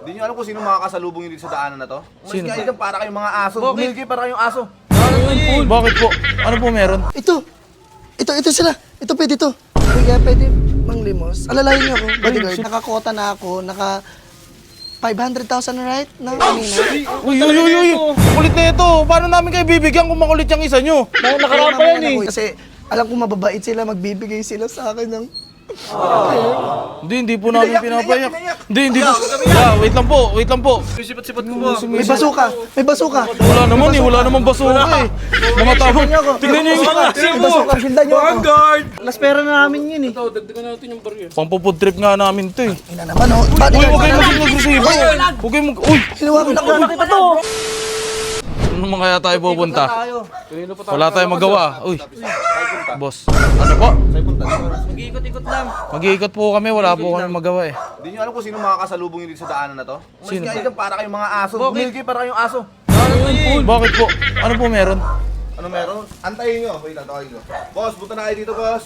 Hindi nyo alam kung sino makakasalubong yun dito sa daanan na to? Sino? Umalis kayo dyan, para kayong mga aso. Bumilgi para kayong aso. Bakit po? Ano po meron? Ito sila. Ito pwede to. Kuya, pwede manglimos. Alalayan niyo ako, bodyguard. Nakakota na ako, naka 500,000 right? Na kanina. Uy! Kulit na ito! Paano namin kayo bibigyan kung makulit yung isa nyo? Nakarapa yan eh. Kasi alam ko mababait sila, magbibigay sila sa akin ng... Hindi po namin pinapayak. Hindi po. Wait lang po. Sipat-sipat ko ba? May basuka. Wala naman basuka eh. Mga tao, tingnan nyo yung May basuka, hindan niyo ako. Last pera na namin yun eh. pampupud trip nga namin to eh. Ina naman oh. Uy, huwag kayo mag-agresibo. Huwag kayo Uy! Hinawakan ako. Ano man kaya tayo pupunta? Wala tayong magawa. Uy, boss. Ano po? Mag-iikot-ikot lang. Mag-iikot po kami, wala po kami magawa eh. Hindi nyo alam kung sino makakasalubong yun dito sa daanan na to? Umalis Sino? kayo dyan, para kayong mga aso. Bumilgi para kayong aso. Bakit po? Ano po meron? Ano meron? Antayin nyo. Wait lang, tawagin ko. Boss, punta na kayo dito, boss.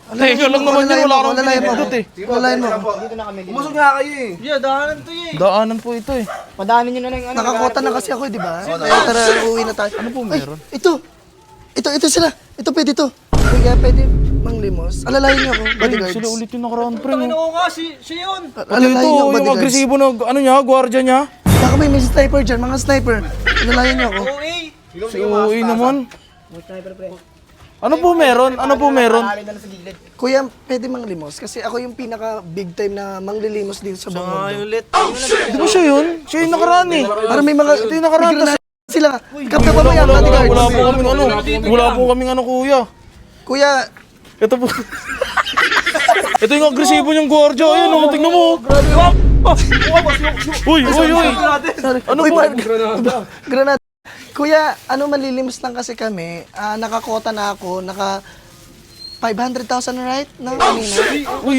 Teka lang naman yun, wala akong Alalayan mo. pinipindot eh. Sige po, Alalayan mo. dito lang po. Umusog nga kayo eh. Yeah, daanan to eh. Daanan po ito eh. Padaanin nyo na lang yung ano. Nakakota na kasi ako, di ba? Kaya tara, uwi na tayo. Ano po meron? Ito sila. Ito pwede to. Kuya, pwede manglimos. Alalayan niyo ako, Ay, bodyguards. sila ulit yung nakaraan pre. Tangin ako nga, siya yun. Pati Alalayan ito, niyo ako, yung bodyguards. agresibo na, ano niya, gwardiya niya. Baka may sniper dyan, mga sniper. Alalayan niyo ako. Oo eh. Si Uy naman. Ano po meron? Alin na lang sa gilid. Kuya, pwede manglimos kasi ako yung pinaka big time na manglilimos dito sa buong mundo. ulit. Di ba siya yun? Siya yung nakaraan eh. Para may mga Ito yung nakaraan. may granada sila. Kapta pa ba yan, bodyguards? Wala po kaming ano kuya. Kuya, Ito po. Ito yung agresibo niyang gwardiya. Ayun oh, tingnan mo. Uy. sorry. Ano Uy, po? Granada. Kuya, manlilimos lang kasi kami. Nakakota na ako, naka 500,000 right? Na kanina. Uy.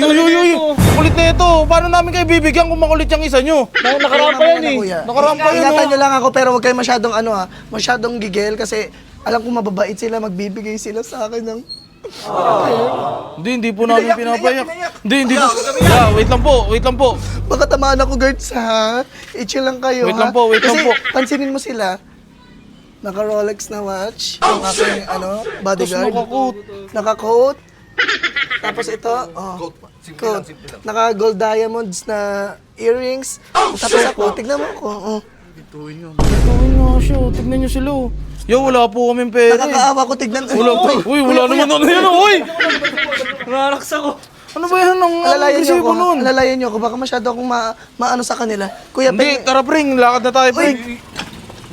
Kulit na ito. Paano namin kayo bibigyan kung makulit yung isa nyo? Nakaraan pa yan eh. Nakaraan pa yun, Ingatan oh. nyo lang ako pero huwag kayo masyadong masyadong gigil kasi alam ko mababait sila, magbibigay sila sa akin ng... Hindi po namin pinapayak. Hindi po. Wait lang po. Baka tamaan ako, guards, ha? I-chill lang kayo, Wait ha? lang po. Kasi pansinin mo sila. Naka-Rolex na watch. Yung aking, bodyguard. Naka-coat. Tapos ito, Simple lang, simple lang. Naka-gold diamonds na earrings. Tapos ako, tignan mo ako. Tingnan nga siya. Tignan nyo sila. Yo, wala po kaming pera eh. Nakakaawa ko, tignan. Wala po. Uy, wala naman ano yan. Uy! Naraks ako. Ano ba yan? Ang Alalayan niyo agresibo ako. nun? Alalayan niyo ako. Baka masyado akong maano sa kanila. Kuya, Hindi, tara pring. Lakad na tayo pring.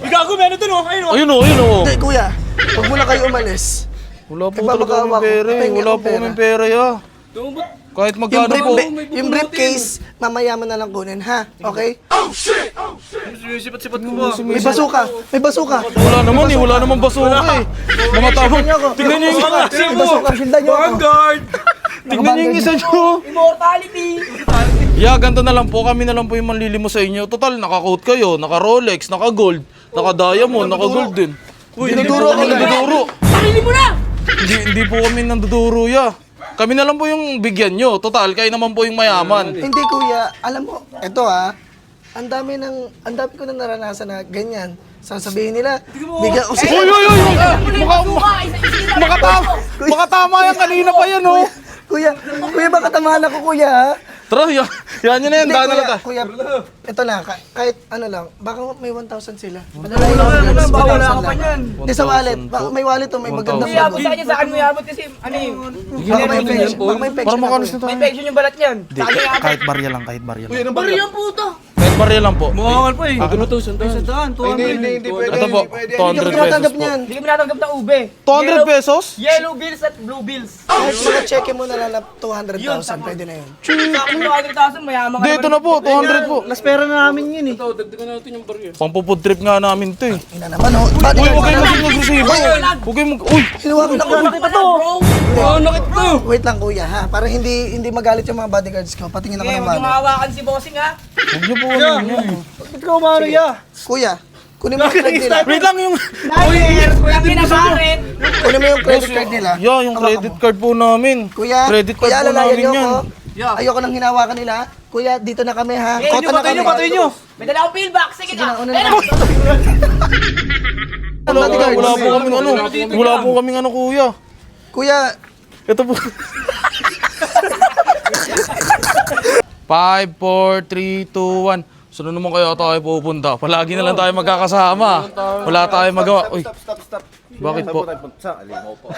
Igago, meron dun oh. Ayun oh. Ayun oh. Hindi, kuya. Huwag muna kayo umalis. Wala po Nagbabakawa talaga kaming ako. pera eh. Pahingi Wala akong po kaming pera ya. Kahit magkano po. Yung briefcase, mamaya mo na lang kunin, ha? Okay? Sipat-sipat ko ba? May basuka. Wala naman basuka eh. Mga tao, tingnan nyo yung May basuka, hindan niyo ako. tingnan nyo yung isa nyo. Immortality. Yeah, ganito na lang po. Kami na lang po yung manlilimos sa inyo. Total, naka-coat kayo, naka-Rolex, naka-gold, naka-diamond, naka-gold din. Dinuduro ako, Nanduduro. Sarili mo na. Hindi po kami nanduduro ya. Kami na lang po yung bigyan nyo. Total, kayo naman po yung mayaman. Hindi, kuya. Alam mo, eto ang dami ko na naranasan na ganyan. Sasabihin nila, bigyan ko sila. Uy! Makatama yan. Kanina pa yan, oh. Kuya, baka tamahan ako, kuya, ha? Tara, yan nyo na yan. Hindi, Daan na lang tayo. kuya, ito na, kahit ano lang, baka may 1,000 sila. Wala ka pa niyan. Hindi sa wallet, baka may wallet to, may magandang Iyabot wallet. sa kanya, sa akin mo iyabot kasi ano yun. Baka may infection, baka may infection Para ako. makanis na May tayo. infection yung balat niyan. Sa kanya iyabot. Kahit barya lang. Bari yung puto. Kahit barya lang po. Mukhakan pa eh. Sandaan, Hindi pwede. Ito po, Hindi pwede. 200 Hindi ko pesos tinatanggap po. niyan. Hindi kami natanggap ng ube. 200 pesos? Yellow bills at blue bills. Kahit mga cheque mo na lang na 200,000, pwede na yun. Sa akin 200,000, mayaman ka Hindi, ito na po. 200 po. Last pera na namin yun eh. Pampupud trip nga namin to eh. Ina naman, oh. Uy, huwag kayo mag-agresibo. Huwag kayo Uy! Hinawakan ako. Nakita to. Nakita to. Wait lang, kuya, ha? Para hindi magalit yung mga bodyguards ko. Patingin ako Okay, ng huwag yung wallet. mahawakan si bossing ha. Huwag niyo po ano yun. Ba't ka umano ya? Kuya, kunin mo yung credit nila. Wait lang yung... Kami na Karen. Kunin mo yung credit card nila. Yeah, yung credit card po namin. Kuya, Credit card kuya, po alalayan namin niyo yan. ako. Ayoko nang hinawakan nila. Kuya, dito na kami ha. Eh, Kota na kami. batuin nyo. May dala akong pillbox. Sige Sige na, na. una Ayun na. na. Wala po kaming ano. Wala po kaming ano, kuya. Kuya, Ito po. 5, 4, 3, 2, 1. Saan naman kaya tayo pupunta? Palagi na lang tayo magkakasama. Wala tayong magawa. Uy, Stop. bakit po? Sa alimaw po.